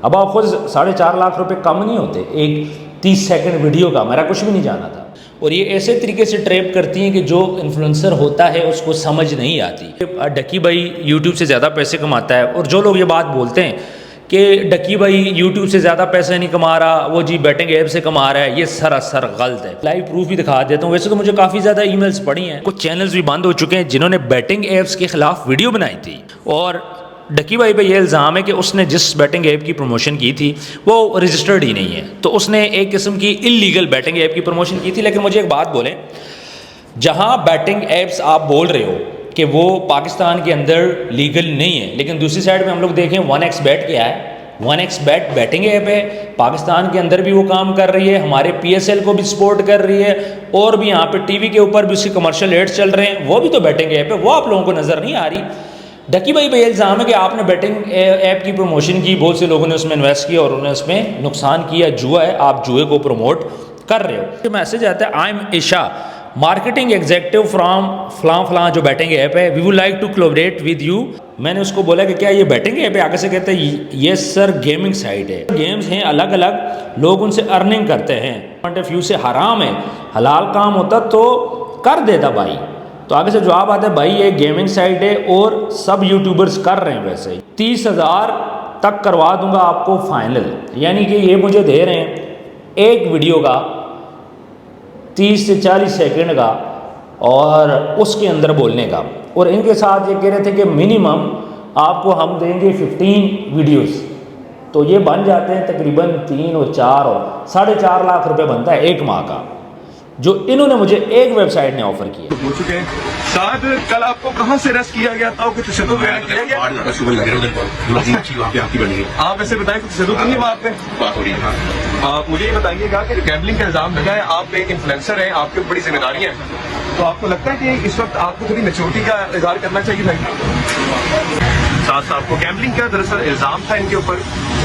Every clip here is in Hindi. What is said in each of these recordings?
अब आप खुद 4.5 लाख रुपए कम नहीं होते एक 30 सेकंड वीडियो का, मेरा कुछ भी नहीं जाना था। और ये ऐसे तरीके से ट्रैप करती हैं कि जो इन्फ्लुएंसर होता है उसको समझ नहीं आती। डकी भाई यूट्यूब से ज़्यादा पैसे कमाता है, और जो लोग ये बात बोलते हैं कि डकी भाई यूट्यूब से ज़्यादा पैसे नहीं कमा रहा, वो जी बैटिंग ऐप से कमा रहा है, ये सरासर गलत है। लाइव प्रूफ भी दिखा देता हूँ। वैसे तो मुझे काफ़ी ज़्यादा ईमेल्स पड़ी हैं, कुछ चैनल्स भी बंद हो चुके हैं जिन्होंने बैटिंग ऐप्स के खिलाफ वीडियो बनाई थी, और डकी भाई पे ये इल्ज़ाम है कि उसने जिस बैटिंग ऐप की प्रमोशन की थी वो रजिस्टर्ड ही नहीं है, तो उसने एक किस्म की इलीगल बैटिंग ऐप की प्रमोशन की थी। लेकिन मुझे एक बात बोलें, जहाँ बैटिंग ऐप्स आप बोल रहे हो कि वो पाकिस्तान के अंदर लीगल नहीं है, लेकिन दूसरी साइड में हम लोग देखें 1xBet क्या है। 1xBet बैटिंग ऐप है, पाकिस्तान के अंदर भी वो काम कर रही है, हमारे PSL को भी सपोर्ट कर रही है, और भी यहाँ पे टीवी के ऊपर भी उसके कमर्शियल एड्स चल रहे हैं, वो भी तो बैटिंग ऐप है, वो आप लोगों को नज़र नहीं आ रही। डकी भाई पे इल्ज़ाम है कि आपने बैटिंग ऐप की प्रमोशन की, बहुत से लोगों ने उसमें इन्वेस्ट किया और उन्हें उसमें नुकसान किया, जुआ है, आप जुए को प्रमोट कर रहे हो। मैसेज आता है, I am Isha, marketing executive from फलां जो बैटिंग ऐप है, we would like to collaborate with you. मैंने उसको बोला कि क्या ये बैटिंग ऐप है? आगे से कहते हैं यस सर, गेमिंग साइट है, गेम्स हैं अलग अलग, लोग उनसे अर्निंग करते हैं, पॉइंट ऑफ व्यू से हराम है, हलाल काम होता तो कर देता भाई। तो आगे से जवाब आता है, भाई ये गेमिंग साइट है और सब यूट्यूबर्स कर रहे हैं, वैसे ही 30,000 तक करवा दूंगा आपको फाइनल। यानी कि ये मुझे दे रहे हैं एक वीडियो का 30 से 40 सेकंड का और उसके अंदर बोलने का, और इनके साथ ये कह रहे थे कि मिनिमम आपको हम देंगे 15 वीडियोस, तो ये बन जाते हैं तकरीबन 3 और 4 और 4.5 लाख रुपए बनता है एक माह का, जो इन्होंने मुझे एक वेबसाइट ने ऑफर किया। हो चुके हैं साथ। कल आपको कहाँ से अरेस्ट किया गया था? कुछ तशद्दुद किया गया? आप ऐसे बताएं, कुछ तशद्दुद नहीं है वहाँ पे? बात हो रही है। आप मुझे ये बताइएगा कि गैम्बलिंग का इल्जाम लगा है, आप एक इन्फ्लुएंसर हैं, आपके बड़ी जिम्मेदारी है, तो आपको लगता है कि इस वक्त आपको थोड़ी मैच्योरिटी का इजहार करना चाहिए था? साथ आपको गैम्बलिंग का दरअसल इल्जाम था इनके ऊपर,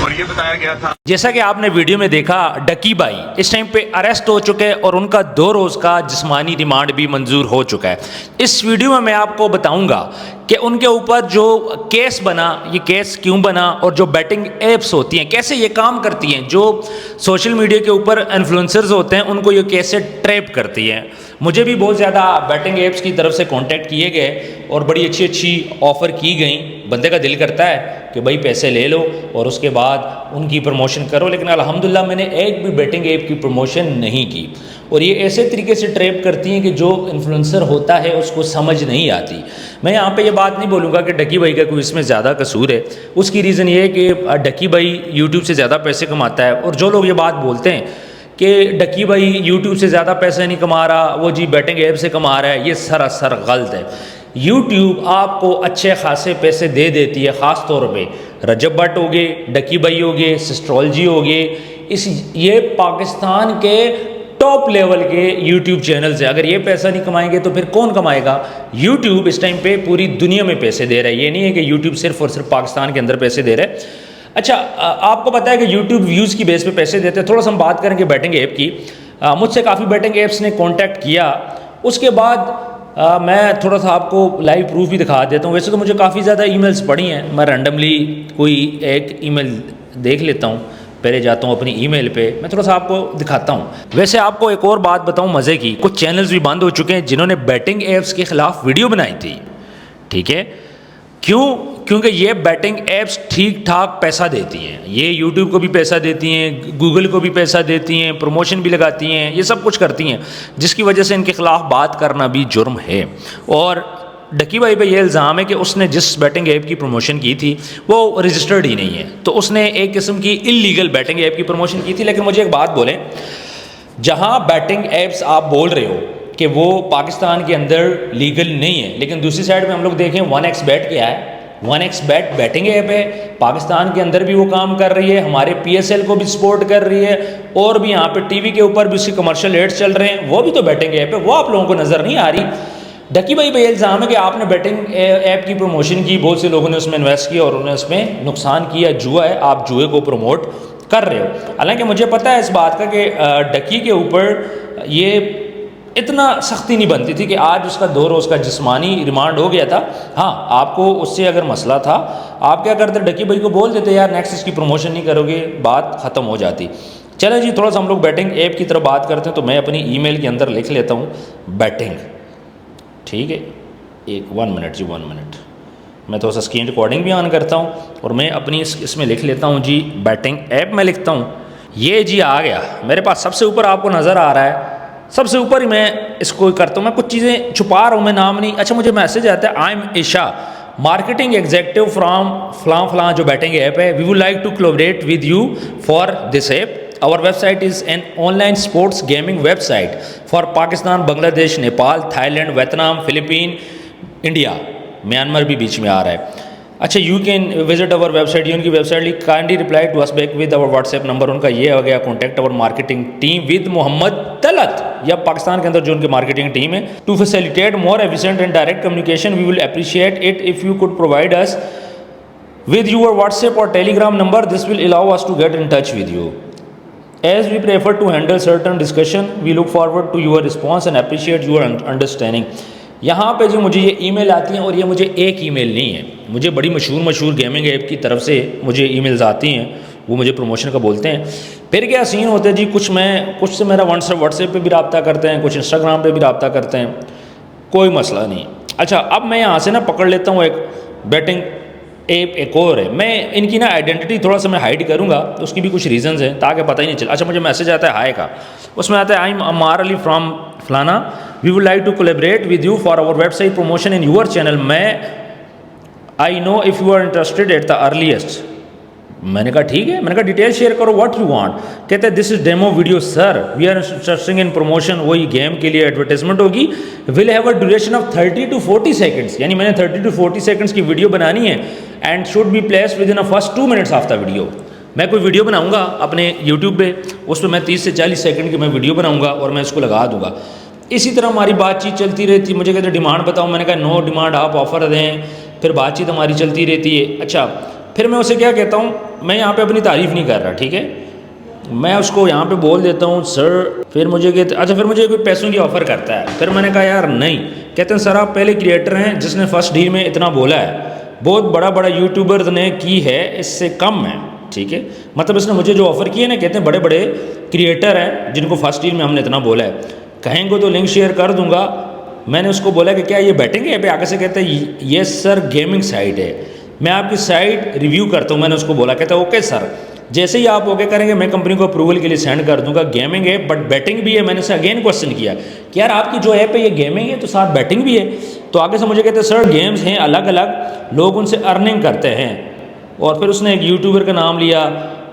और ये बताया गया था। जैसा कि आपने वीडियो में देखा, डकी भाई इस टाइम पे अरेस्ट हो चुके हैं और उनका 2 रोज का जिस्मानी रिमांड भी मंजूर हो चुका है। इस वीडियो में मैं आपको बताऊंगा कि उनके ऊपर जो केस बना, ये केस क्यों बना, और जो बैटिंग एप्स होती हैं कैसे ये काम करती हैं, जो सोशल मीडिया के ऊपर इन्फ्लुएंसर्स होते हैं उनको ये कैसे ट्रैप करती हैं। मुझे भी बहुत ज़्यादा बैटिंग एप्स की तरफ से कांटेक्ट किए गए और बड़ी अच्छी अच्छी ऑफ़र की गई। बंदे का दिल करता है कि भाई पैसे ले लो और उसके बाद उनकी प्रमोशन करो, लेकिन अल्हम्दुलिल्लाह मैंने एक भी बैटिंग ऐप की प्रमोशन नहीं की। और ये ऐसे तरीके से ट्रैप करती हैं कि जो इन्फ्लुएंसर होता है उसको समझ नहीं आती। मैं यहाँ पे ये बात नहीं बोलूँगा कि डकी भाई का कोई इसमें ज़्यादा कसूर है, उसकी रीज़न ये है कि डकी भाई यूट्यूब से ज़्यादा पैसे कमाता है, और जो लोग ये बात बोलते हैं कि डकी भाई यूट्यूब से ज़्यादा पैसे नहीं कमा रहा, वो जी बैटिंग ऐप से कमा रहा है, ये सरासर गलत है। यूट्यूब आपको अच्छे खासे पैसे दे देती है, ख़ास तौर पे रजब भट्ट हो गए, डकी भाई हो गए, सिस्ट्रोलॉजी हो गए, ये पाकिस्तान के टॉप लेवल के यूट्यूब चैनल्स है। अगर ये पैसा नहीं कमाएंगे तो फिर कौन कमाएगा? यूट्यूब इस टाइम पे पूरी दुनिया में पैसे दे रहा है, ये नहीं है कि यूट्यूब सिर्फ और सिर्फ पाकिस्तान के अंदर पैसे दे रहा है। अच्छा, आपको पता है कि यूट्यूब व्यूज़ की बेस पे पैसे देते हैं। थोड़ा सा हम बात करेंगे बैटिंग ऐप की। मुझसे काफ़ी बैटिंग ऐप्स ने कांटेक्ट किया, उसके बाद मैं थोड़ा सा आपको लाइव प्रूफ भी दिखा देता हूँ। वैसे तो मुझे काफ़ी ज़्यादा ईमेल्स पड़ी हैं, मैं रैंडमली कोई एक ईमेल देख लेता हूँ, पहले जाता हूँ अपनी ईमेल पे, मैं थोड़ा सा आपको दिखाता हूँ। वैसे आपको एक और बात बताऊँ मज़े की, कुछ चैनल्स भी बंद हो चुके हैं जिन्होंने बैटिंग ऐप्स के ख़िलाफ़ वीडियो बनाई थी। ठीक है, क्यों? क्योंकि ये बैटिंग ऐप्स ठीक ठाक पैसा देती हैं, ये यूट्यूब को भी पैसा देती हैं, गूगल को भी पैसा देती हैं, प्रमोशन भी लगाती हैं, ये सब कुछ करती हैं, जिसकी वजह से इनके ख़िलाफ़ बात करना भी जुर्म है। और डकी भाई पे ये इल्ज़ाम है कि उसने जिस बैटिंग ऐप की प्रमोशन की थी वो रजिस्टर्ड ही नहीं है, तो उसने एक किस्म की इलीगल बैटिंग ऐप की प्रमोशन की थी। लेकिन मुझे एक बात बोलें, जहाँ बैटिंग ऐप्स आप बोल रहे हो कि वो पाकिस्तान के अंदर लीगल नहीं है, लेकिन दूसरी साइड में हम लोग देखें 1xBet क्या है। 1xBet बैटिंग ऐप है, पाकिस्तान के अंदर भी वो काम कर रही है, हमारे PSL को भी सपोर्ट कर रही है, और भी यहाँ पे टीवी के ऊपर भी उसके कमर्शियल एड्स चल रहे हैं, वो भी तो बैटिंग ऐप है, वो आप लोगों को नज़र नहीं आ रही। डकी भाई पे इल्ज़ाम है कि आपने बैटिंग ऐप की प्रमोशन की, बहुत से लोगों ने उसमें इन्वेस्ट किया और उन्हें उसमें नुकसान किया, जुआ है, आप जुए को प्रमोट कर रहे हो। हालांकि मुझे पता है इस बात का कि डकी के ऊपर ये इतना सख्ती नहीं बनती थी कि आज उसका 2 रोज़ का जिस्मानी रिमांड हो गया था। हाँ, आपको उससे अगर मसला था, आप क्या करते, डकी भाई को बोल देते यार नेक्स्ट इसकी प्रमोशन नहीं करोगे, बात ख़त्म हो जाती। चलें जी, थोड़ा सा हम लोग बैटिंग ऐप की तरफ बात करते हैं। तो मैं अपनी ईमेल के अंदर लिख लेता हूँ बैटिंग, ठीक है। 1 मिनट जी, 1 मिनट, मैं थोड़ा सा स्क्रीन रिकॉर्डिंग भी ऑन करता हूँ और मैं अपनी इसमें लिख लेता हूँ जी बैटिंग ऐप में लिखता हूँ। ये जी आ गया मेरे पास, सबसे ऊपर आपको नज़र आ रहा है, सबसे ऊपर ही मैं इसको करता हूँ। मैं कुछ चीज़ें छुपा रहा हूँ, मैं नाम नहीं। अच्छा, मुझे मैसेज आता है, I am Isha, marketing executive from फलां फलां जो बैटिंग ऐप है, we would like to collaborate with you for this app. Our website is an online sports gaming website for Pakistan, Bangladesh, Nepal, Thailand, Vietnam, Philippines, India, Myanmar भी बीच में आ रहा है। अच्छा, you can visit our website, ये उनकी वेबसाइट, kindly reply to us back with our WhatsApp number. उनका ये हो गया, contact our marketing team with Mohammad Talat, या पाकिस्तान के अंदर जो उनकी मार्केटिंग टीम है, to facilitate more efficient and direct communication we will appreciate it if you could provide us with your WhatsApp और Telegram number, this will allow us to get in touch with you. As we prefer to handle certain discussion, we look forward to your response and appreciate your understanding। यहाँ पे जो मुझे ये ईमेल आती हैं, और ये मुझे एक ईमेल नहीं है, मुझे बड़ी मशहूर गेमिंग ऐप की तरफ से मुझे ईमेल्स आती हैं, वो मुझे प्रमोशन का बोलते हैं। फिर क्या सीन होते हैं जी, कुछ से मेरा व्हाट्सएप पे भी रब्ता करते हैं, कुछ इंस्टाग्राम पे भी रब्ता करते हैं, कोई मसला नहीं। अच्छा, अब मैं यहाँ से ना पकड़ लेता हूँ एक बैटिंग ऐप, एक और है। मैं इनकी ना आइडेंटिटी थोड़ा सा मैं हाइड करूँगा, तो उसकी भी कुछ रीजंस हैं ताकि पता ही नहीं चले। अच्छा, मुझे मैसेज आता है हाय का, उसमें आता है I am Amar Ali from फलाना, we would like to collaborate with you for our website promotion in your channel. I know if you are interested at the earliest. मैंने कहा ठीक है, मैंने कहा डिटेल शेयर करो, व्हाट यू वांट। कहते हैं this is demo video sir, we are interesting in promotion, वही गेम के लिए एडवर्टाइजमेंट होगी, will have a duration of 30 to 40 seconds, यानी मैंने 30 to 40 सेकंड्स की वीडियो बनानी है, and should be placed with in a first 2 minutes of the video. मैं कोई वीडियो बनाऊंगा अपने यूट्यूब पे, उस पर मैं 30 से 40 सेकंड की मैं वीडियो बनाऊंगा और मैं इसको लगा दूंगा। इसी तरह हमारी बातचीत चलती रहती। मुझे कहते डिमांड बताओ, मैंने कहा नो डिमांड, आप ऑफर दें। फिर बातचीत हमारी चलती रहती है। अच्छा, फिर मैं उसे क्या कहता हूँ, मैं यहाँ पे अपनी तारीफ़ नहीं कर रहा, ठीक है, मैं उसको यहाँ पे बोल देता हूँ सर। फिर मुझे कहते, अच्छा, फिर मुझे कोई पैसों की ऑफ़र करता है, फिर मैंने कहा यार नहीं। कहते हैं सर आप पहले क्रिएटर हैं जिसने फर्स्ट डील में इतना बोला है, बहुत बड़ा यूट्यूबर ने की है, इससे कम है, ठीक है। मतलब इसने मुझे जो ऑफ़र की है ना, कहते हैं बड़े क्रिएटर हैं जिनको फर्स्ट डील में हमने इतना बोला है, कहेंगे तो लिंक शेयर कर दूंगा। मैंने उसको बोला कि क्या ये बैटिंग है पे, आगे से कहते हैं ये सर गेमिंग साइट है, मैं आपकी साइट रिव्यू करता हूँ। मैंने उसको बोला, कहता है ओके सर, जैसे ही आप ओके करेंगे मैं कंपनी को अप्रूवल के लिए सेंड कर दूंगा। गेमिंग है बट बैटिंग भी है। मैंने से अगेन क्वेश्चन किया कि यार आपकी जो ऐप है ये गेमिंग है तो साथ बैटिंग भी है। तो आगे से मुझे कहते हैं सर गेम्स हैं अलग अलग, लोग उनसे अर्निंग करते हैं। और फिर उसने एक यूट्यूबर का नाम लिया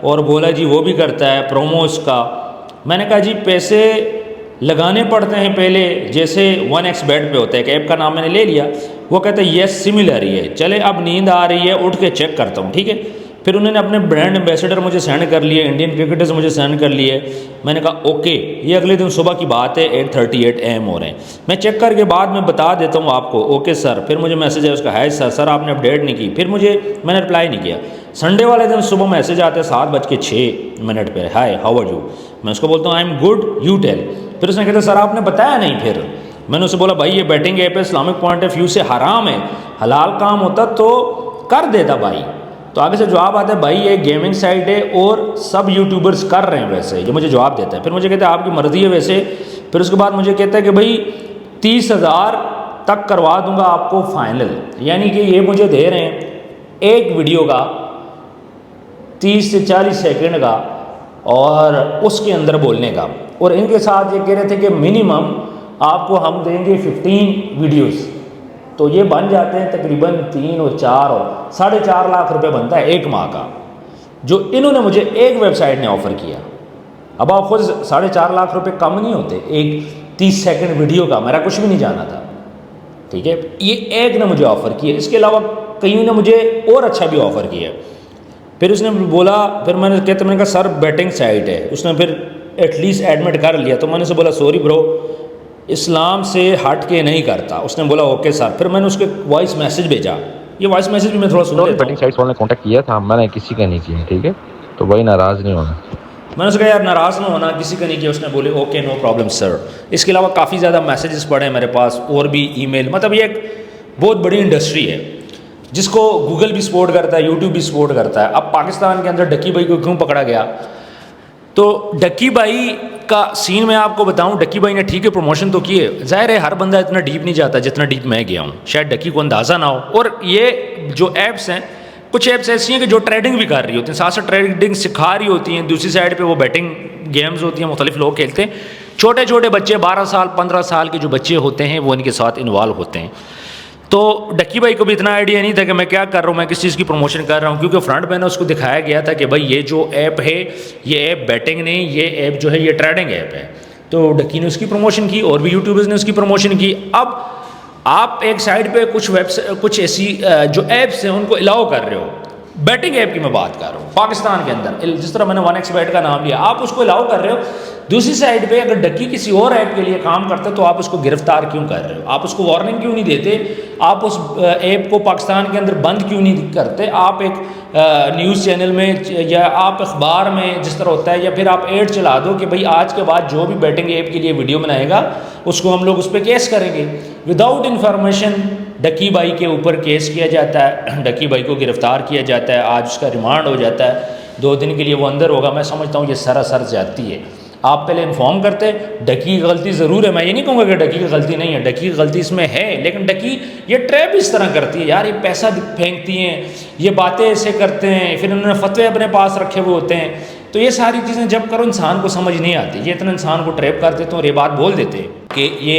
और बोला जी वो भी करता है प्रोमोस का। मैंने कहा जी पैसे लगाने पड़ते हैं पहले, जैसे 1xBet पे होता है। एक ऐप का नाम मैंने ले लिया, वो कहते हैं यस सिमिलर ही है। चले अब नींद आ रही है, उठ के चेक करता हूँ, ठीक है। फिर उन्होंने अपने ब्रांड एम्बेसडर मुझे सेंड कर लिए, इंडियन क्रिकेटर्स मुझे सेंड कर लिए। मैंने कहा ओके, ये अगले दिन सुबह की बात है, 8:38 AM हो रहे हैं। मैं चेक करके बाद में बता देता हूँ आपको, ओके सर। फिर मुझे मैसेज है उसका, हाय सर आपने अपडेट नहीं की। फिर मैंने रिप्लाई नहीं किया। संडे वाले दिन सुबह मैसेज आते हैं 7:06 पे, हाय हाउ आर यू। मैं उसको बोलता हूँ I am good, you tell. फिर उसने कहता सर आपने बताया नहीं। फिर मैंने उसे बोला भाई ये बैटिंग ऐप है, इस्लामिक पॉइंट ऑफ व्यू से हराम है, हलाल काम होता तो कर देता भाई। तो आगे से जवाब आता है भाई ये गेमिंग साइट है और सब यूट्यूबर्स कर रहे हैं वैसे, ये मुझे जवाब देता है। फिर मुझे कहता है आपकी मर्जी है वैसे। फिर उसके बाद मुझे कहता है कि भाई 30,000 तक करवा दूंगा आपको फाइनल, यानी कि ये मुझे दे रहे हैं एक वीडियो का 30 से 40 सेकंड का और उसके अंदर बोलने का। और इनके साथ ये कह रहे थे कि मिनिमम आपको हम देंगे 15 वीडियोस, तो ये बन जाते हैं तकरीबन 3 और 4 और 4.5 लाख रुपए बनता है एक माह का, जो इन्होंने मुझे एक वेबसाइट ने ऑफ़र किया। अब आप खुद 4.5 लाख रुपए कम नहीं होते एक 30 सेकंड वीडियो का, मेरा कुछ भी नहीं जाना था, ठीक है। ये एक ने मुझे ऑफ़र किया, इसके अलावा कई ने मुझे और अच्छा भी ऑफ़र किया। फिर उसने बोला, फिर मैंने कहा सर बैटिंग साइट है। उसने फिर एटलीस्ट एडमिट कर लिया। तो मैंने उसे बोला सॉरी ब्रो, इस्लाम से हट के नहीं करता। उसने बोला ओके सर। फिर मैंने उसके वॉइस मैसेज भेजा, ये वॉइस मैसेज भी मैं थोड़ा सुन लेता हूं। बैटिंग साइट्स वालों ने कांटेक्ट किया था, मैंने किसी का नहीं किया, ठीक है। तो भाई नाराज़ नहीं होना, मैंने उसका यार नाराज़ ना होना, किसी का नहीं किया। उसने बोले ओके नो प्रॉब्लम सर। इसके अलावा काफ़ी ज़्यादा मैसेजेस पड़े हैं मेरे पास और भी ईमेल। मतलब ये एक बहुत बड़ी इंडस्ट्री है जिसको गूगल भी सपोर्ट करता है, यूट्यूब भी सपोर्ट करता है। अब पाकिस्तान के अंदर डक्की भाई को क्यों पकड़ा गया, तो डक्की भाई का सीन मैं आपको बताऊं। डक्की भाई ने ठीक है प्रमोशन तो किए, ज़ाहिर है हर बंदा इतना डीप नहीं जाता जितना डीप मैं गया हूँ, शायद डक्की को अंदाज़ा ना हो। और ये जो ऐप्स हैं, कुछ ऐप्स ऐसी हैं कि जो ट्रेडिंग भी कर रही होती हैं, साथ साथ ट्रेडिंग सिखा रही होती हैं, दूसरी साइड पे वो बैटिंग गेम्स होती हैं, मुख्तलिफ लोग खेलते हैं। छोटे छोटे बच्चे 12 साल 15 साल के जो बच्चे होते हैं वो इनके साथ इन्वॉल्व होते हैं। तो डक्की भाई को भी इतना आइडिया नहीं था कि मैं क्या कर रहा हूँ, मैं किस चीज़ की प्रमोशन कर रहा हूँ, क्योंकि फ्रंट में ना उसको दिखाया गया था कि भाई ये जो ऐप है ये ऐप बैटिंग नहीं, ये ऐप जो है ये ट्रेडिंग ऐप है। तो डक्की ने उसकी प्रमोशन की और भी यूट्यूबर्स ने उसकी प्रमोशन की। अब आप एक साइड पे कुछ ऐसी जो ऐप्स हैं उनको अलाउ कर रहे हो, बैटिंग ऐप की मैं बात कर रहा हूँ पाकिस्तान के अंदर, जिस तरह मैंने 1xBet का नाम लिया, आप उसको अलाउ कर रहे हो। दूसरी साइड पे अगर डक्की किसी और ऐप के लिए काम करते तो आप उसको गिरफ्तार क्यों कर रहे हो, आप उसको वार्निंग क्यों नहीं देते, आप उस ऐप को पाकिस्तान के अंदर बंद क्यों नहीं करते। आप एक न्यूज़ चैनल में या आप अखबार में जिस तरह होता है, या फिर आप एड चला दो कि भाई आज के बाद जो भी बैटिंग ऐप के लिए वीडियो बनाएगा उसको हम लोग उस पर केस करेंगे। विदाउट इन्फॉर्मेशन डक्की भाई के ऊपर केस किया जाता है, डक्की भाई को गिरफ्तार किया जाता है, आज उसका रिमांड हो जाता है, 2 दिन के लिए वो अंदर होगा। मैं समझता हूँ ये सरासर ज्यादती है। आप पहले इन्फॉर्म करते, डक्की की गलती ज़रूर है, मैं ये नहीं कहूँगा कि डक्की की गलती नहीं है, डक्की की गलती इसमें है, लेकिन डक्की ये ट्रैप इस तरह करती है यार, ये पैसा फेंकती हैं, ये बातें ऐसे करते हैं, फिर उन्होंने फतवे अपने पास रखे हुए होते हैं। तो ये सारी चीज़ें जब करो इंसान को समझ नहीं आती, ये इतना इंसान को ट्रैप कर देते हैं और ये बात बोल देते हैं कि ये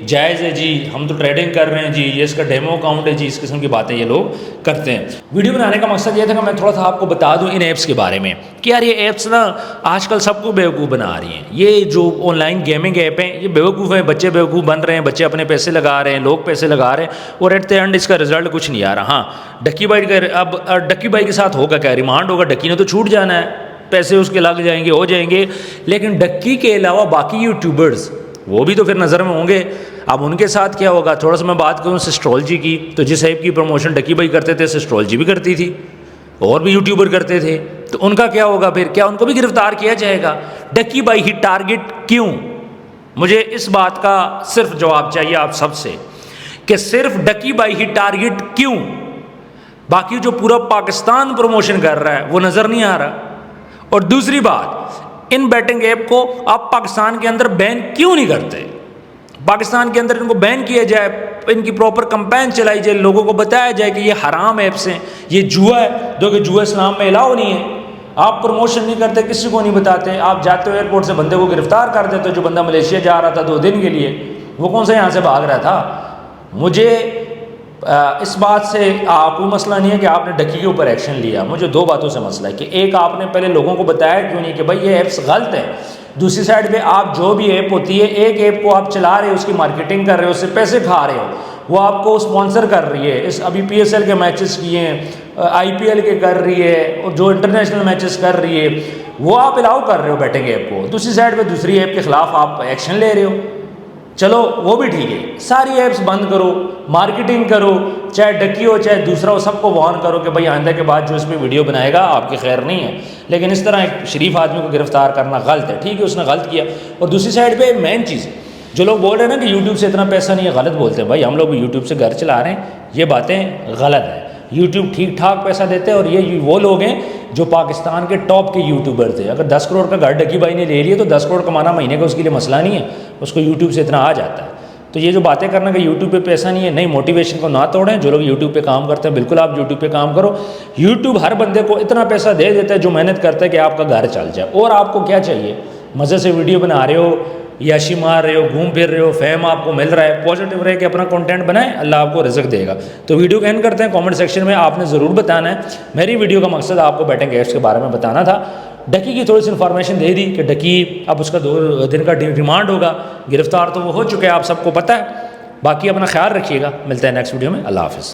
जायज़ है जी, हम तो ट्रेडिंग कर रहे हैं जी, ये इसका डेमो अकाउंट है जी, इस किस्म की बातें ये लोग करते हैं। वीडियो बनाने का मकसद ये था कि मैं थोड़ा सा आपको बता दूं इन ऐप्स के बारे में कि यार ये ऐप्स ना आजकल सबको बेवकूफ़ बना रही हैं। ये जो ऑनलाइन गेमिंग ऐप हैं ये बेवकूफ़ हैं, बच्चे बेवकूफ़ बन रहे हैं, बच्चे अपने पैसे लगा रहे हैं, लोग पैसे लगा रहे हैं और एट द एंड इसका रिजल्ट कुछ नहीं आ रहा। हाँ, डक्की भाई का अब डक्की भाई के साथ होगा क्या, रिमांड होगा, डक्की ने तो छूट जाना है, पैसे उसके लग जाएंगे, हो जाएंगे, लेकिन डक्की के अलावा बाकी यूट्यूबर्स वो भी तो फिर नज़र में होंगे। अब उनके साथ क्या होगा, थोड़ा सा मैं बात करूँ सिस्ट्रोलॉजी की, तो जिस ऐप की प्रमोशन डक्की भाई करते थे सिस्ट्रोलॉजी भी करती थी और भी यूट्यूबर करते थे, तो उनका क्या होगा फिर, क्या उनको भी गिरफ्तार किया जाएगा। डक्की भाई ही टारगेट क्यों, मुझे इस बात का सिर्फ जवाब चाहिए आप सबसे कि सिर्फ डक्की भाई ही टारगेट क्यों, बाकी जो पूरा पाकिस्तान प्रमोशन कर रहा है वो नज़र नहीं आ रहा। और दूसरी बात, इन बैटिंग ऐप को आप पाकिस्तान के अंदर बैन क्यों नहीं करते, पाकिस्तान के अंदर इनको बैन किया जाए, इनकी प्रॉपर कंपेन चलाई जाए, लोगों को बताया जाए कि ये हराम ऐप्स हैं, ये जुआ है, जो कि जुआ इस्लाम में अलाउ नहीं है। आप प्रमोशन नहीं करते, किसी को नहीं बताते, आप जाते हो एयरपोर्ट से बंदे को गिरफ्तार कर देते हो, जो बंदा मलेशिया जा रहा था 2 दिन के लिए, वो कौन सा यहाँ से भाग रहा था। मुझे इस बात से कोई मसला नहीं है कि आपने डक्की के ऊपर एक्शन लिया, मुझे 2 बातों से मसला है कि एक, आपने पहले लोगों को बताया क्यों नहीं कि भाई ये ऐप्स गलत है, दूसरी साइड पे आप जो भी ऐप होती है, एक ऐप को आप चला रहे हो, उसकी मार्केटिंग कर रहे हो, उससे पैसे खा रहे हो, वो आपको स्पॉन्सर कर रही है, इस अभी PSL के मैचेस किए हैं, IPL के कर रही है, और जो इंटरनेशनल मैचेस कर रही है वो आप अलाउ कर रहे हो बैटिंग ऐप को, दूसरी साइड पर दूसरी ऐप के खिलाफ आप एक्शन ले रहे हो। चलो वो भी ठीक है, सारी ऐप्स बंद करो, मार्केटिंग करो, चाहे डक्की हो चाहे दूसरा हो, सबको वार्न करो कि भाई आइंदा के बाद जो इस पर वीडियो बनाएगा आपकी खैर नहीं है। लेकिन इस तरह एक शरीफ आदमी को गिरफ्तार करना गलत है, ठीक है उसने गलत किया। और दूसरी साइड पे मेन चीज़, जो लोग बोल रहे हैं ना कि यूट्यूब से इतना पैसा नहीं है, गलत बोलते हैं। भाई हम लोग यूट्यूब से घर चला रहे हैं, ये बातें गलत है। यूट्यूब ठीक ठाक पैसा देते हैं और ये वो लोग हैं जो पाकिस्तान के टॉप के यूट्यूबर थे। अगर 10 करोड़ का घर डक्की भाई ने ले लिया तो 10 करोड़ कमाना महीने का उसके लिए मसला नहीं है, उसको यूट्यूब से इतना आ जाता है। तो ये जो बातें करना कि यूट्यूब पे पैसा नहीं है, नहीं, मोटिवेशन को ना तोड़ें। जो लोग यूट्यूब पे काम करते हैं बिल्कुल आप यूट्यूब पे काम करो। यूट्यूब हर बंदे को इतना पैसा दे देता है जो मेहनत करता है कि आपका घर चल जाए। और आपको क्या चाहिए, मज़े से वीडियो बना रहे हो, याशी मार रहे हो, घूम फिर रहे हो, फेम आपको मिल रहा है, पॉजिटिव रहे कि अपना कंटेंट बनाएं, अल्लाह आपको रिज़्क देगा। तो वीडियो का एंड करते हैं, कमेंट सेक्शन में आपने ज़रूर बताना है। मेरी वीडियो का मकसद आपको बैटिंग ऐप्स के बारे में बताना था। डक्की की थोड़ी सी इन्फॉर्मेशन दे दी कि डक्की अब उसका 2 दिन का रिमांड होगा, गिरफ्तार तो वो हो चुके हैं, आप सबको पता है। बाकी अपना ख्याल रखिएगा, मिलते हैं नेक्स्ट वीडियो में, अल्लाह हाफ़िज़।